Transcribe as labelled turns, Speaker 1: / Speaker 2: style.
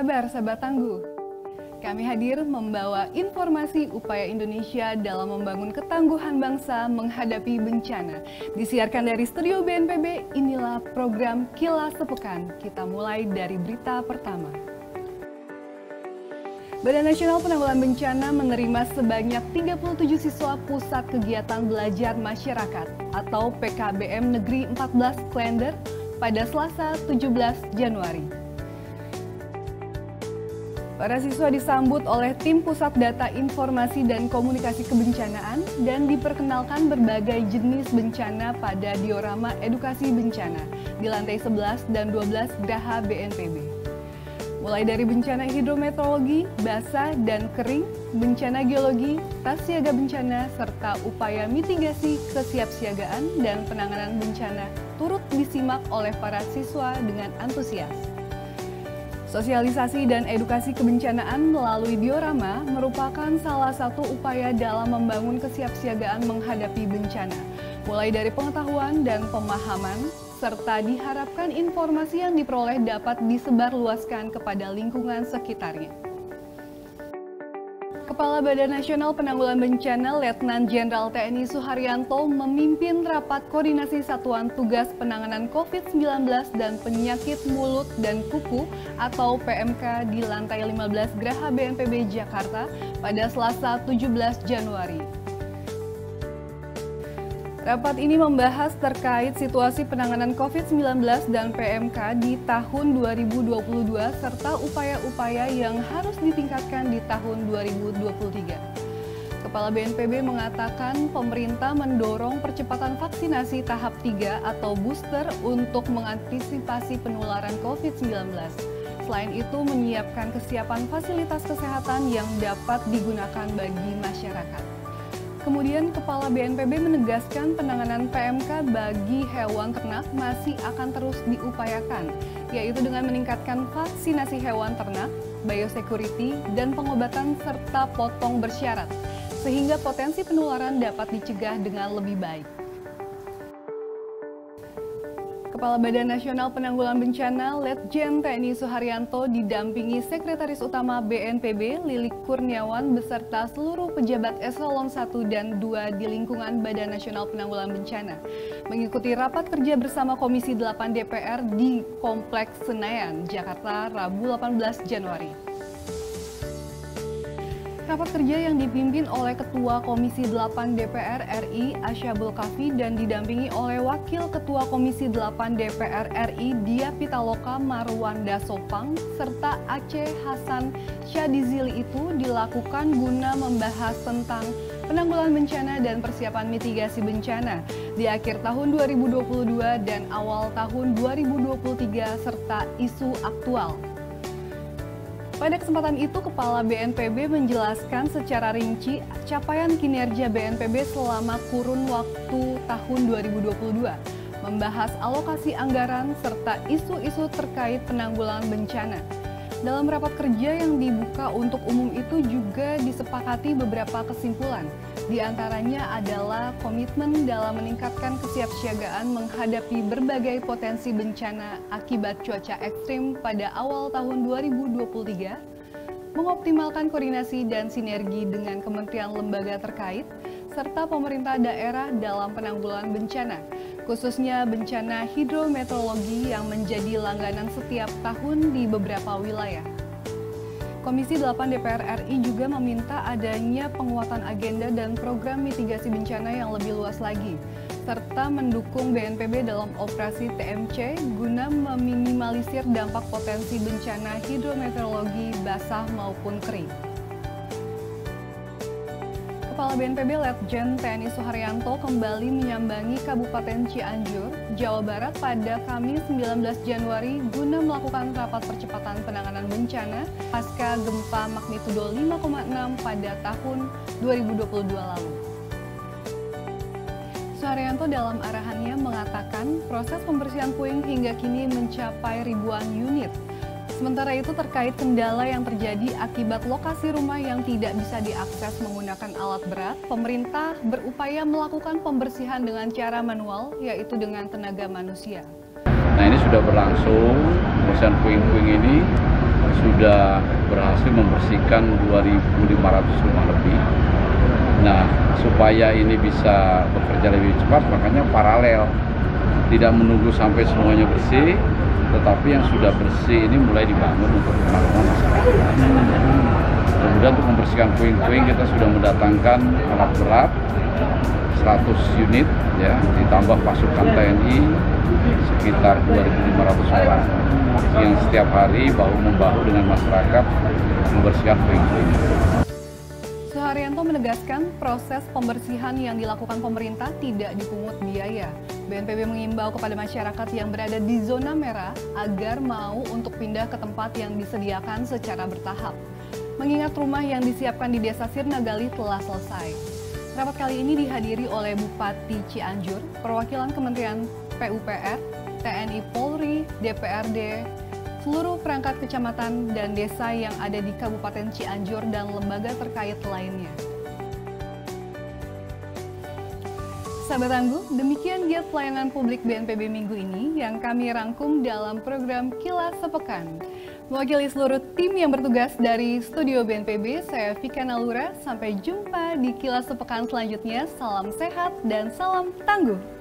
Speaker 1: kabar sahabat tangguh? Kami hadir membawa informasi upaya Indonesia dalam membangun ketangguhan bangsa menghadapi bencana. Disiarkan dari studio BNPB, inilah program Kilas Sepekan. Kita mulai dari berita pertama. Badan Nasional Penanggulangan Bencana menerima sebanyak 37 siswa Pusat Kegiatan Belajar Masyarakat atau PKBM Negeri 14 Klender pada Selasa 17 Januari. Para siswa disambut oleh tim Pusat Data Informasi dan Komunikasi Kebencanaan dan diperkenalkan berbagai jenis bencana pada diorama edukasi bencana di lantai 11 dan 12 Geraha BNPB. Mulai dari bencana hidrometeorologi, basah dan kering, bencana geologi, tas siaga bencana, serta upaya mitigasi kesiapsiagaan dan penanganan bencana turut disimak oleh para siswa dengan antusias. Sosialisasi dan edukasi kebencanaan melalui diorama merupakan salah satu upaya dalam membangun kesiapsiagaan menghadapi bencana, mulai dari pengetahuan dan pemahaman, serta diharapkan informasi yang diperoleh dapat disebarluaskan kepada lingkungan sekitarnya. Kepala Badan Nasional Penanggulangan Bencana Letnan Jenderal TNI Suharyanto memimpin rapat koordinasi Satuan Tugas Penanganan COVID-19 dan Penyakit Mulut dan Kuku atau PMK di lantai 15 Geraha BNPB Jakarta pada Selasa 17 Januari. Rapat ini membahas terkait situasi penanganan COVID-19 dan PMK di tahun 2022 serta upaya-upaya yang harus ditingkatkan di tahun 2023. Kepala BNPB mengatakan pemerintah mendorong percepatan vaksinasi tahap 3 atau booster untuk mengantisipasi penularan COVID-19. Selain itu, menyiapkan kesiapan fasilitas kesehatan yang dapat digunakan bagi masyarakat. Kemudian, Kepala BNPB menegaskan penanganan PMK bagi hewan ternak masih akan terus diupayakan, yaitu dengan meningkatkan vaksinasi hewan ternak, biosecurity, dan pengobatan serta potong bersyarat, sehingga potensi penularan dapat dicegah dengan lebih baik. Kepala Badan Nasional Penanggulangan Bencana Letjen TNI Suharyanto didampingi Sekretaris Utama BNPB Lilik Kurniawan beserta seluruh pejabat eselon 1 dan 2 di lingkungan Badan Nasional Penanggulangan Bencana mengikuti rapat kerja bersama Komisi 8 DPR di Kompleks Senayan, Jakarta, Rabu 18 Januari. Rapat kerja yang dipimpin oleh Ketua Komisi 8 DPR RI Asyabul Kafi dan didampingi oleh Wakil Ketua Komisi 8 DPR RI Dia Pitaloka Marwanda Sopang serta Aceh Hasan Syadizili itu dilakukan guna membahas tentang penanggulangan bencana dan persiapan mitigasi bencana di akhir tahun 2022 dan awal tahun 2023 serta isu aktual. Pada kesempatan itu, Kepala BNPB menjelaskan secara rinci capaian kinerja BNPB selama kurun waktu tahun 2022, membahas alokasi anggaran serta isu-isu terkait penanggulangan bencana. Dalam rapat kerja yang dibuka untuk umum itu juga disepakati beberapa kesimpulan. Di antaranya adalah komitmen dalam meningkatkan kesiapsiagaan menghadapi berbagai potensi bencana akibat cuaca ekstrim pada awal tahun 2023, mengoptimalkan koordinasi dan sinergi dengan kementerian lembaga terkait, serta pemerintah daerah dalam penanggulangan bencana, khususnya bencana hidrometeorologi yang menjadi langganan setiap tahun di beberapa wilayah. Komisi 8 DPR RI juga meminta adanya penguatan agenda dan program mitigasi bencana yang lebih luas lagi, serta mendukung BNPB dalam operasi TMC guna meminimalisir dampak potensi bencana hidrometeorologi basah maupun kering. Kepala BNPB Letjen TNI Suharyanto kembali menyambangi Kabupaten Cianjur, Jawa Barat pada Kamis 19 Januari guna melakukan rapat percepatan penanganan bencana pasca gempa magnitudo 5,6 pada tahun 2022 lalu. Suharyanto dalam arahannya mengatakan proses pembersihan puing hingga kini mencapai ribuan unit. Sementara itu terkait kendala yang terjadi akibat lokasi rumah yang tidak bisa diakses menggunakan alat berat, pemerintah berupaya melakukan pembersihan dengan cara manual, yaitu dengan tenaga manusia.
Speaker 2: Nah, ini sudah berlangsung, pembersihan puing-puing ini sudah berhasil membersihkan 2.500 rumah lebih. Nah, supaya ini bisa bekerja lebih cepat, makanya paralel, tidak menunggu sampai semuanya bersih, tetapi yang sudah bersih ini mulai dibangun untuk rumah-rumah masyarakat. Kemudian untuk membersihkan puing-puing kita sudah mendatangkan alat berat 100 unit, ya, ditambah pasukan TNI sekitar 2.500 orang yang setiap hari bahu-membahu dengan masyarakat membersihkan puing-puing.
Speaker 1: Suharyanto menegaskan proses pembersihan yang dilakukan pemerintah tidak dipungut biaya. BNPB mengimbau kepada masyarakat yang berada di zona merah agar mau untuk pindah ke tempat yang disediakan secara bertahap. Mengingat rumah yang disiapkan di Desa Sirnagali telah selesai. Rapat kali ini dihadiri oleh Bupati Cianjur, perwakilan Kementerian PUPR, TNI Polri, DPRD, seluruh perangkat kecamatan dan desa yang ada di Kabupaten Cianjur dan lembaga terkait lainnya. Sahabat Tangguh, demikian giat pelayanan publik BNPB minggu ini yang kami rangkum dalam program Kilas Sepekan. Mewakili seluruh tim yang bertugas dari Studio BNPB, saya Vika Nalura. Sampai jumpa di Kilas Sepekan selanjutnya. Salam sehat dan salam tangguh.